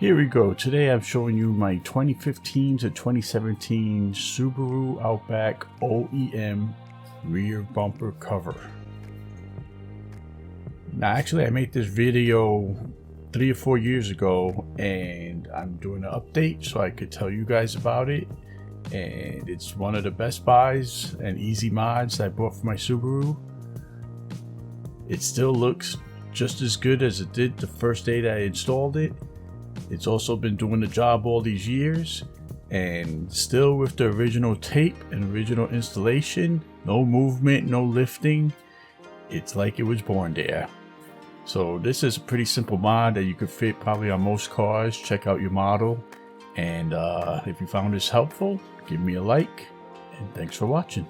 Here we go. Today I'm showing you my 2015 to 2017 Subaru Outback OEM rear bumper cover. Now actually I made this video 3 or 4 years ago and I'm doing an update so I could tell you guys about it, and it's one of the best buys and easy mods I bought for my Subaru. It still looks just as good as it did the first day that I installed it. It's also been doing the job all these years, and still with the original tape and original installation, no movement, no lifting. It's like it was born there. So this is a pretty simple mod that you could fit probably on most cars. Check out your model, and if you found this helpful, give me a like, and thanks for watching.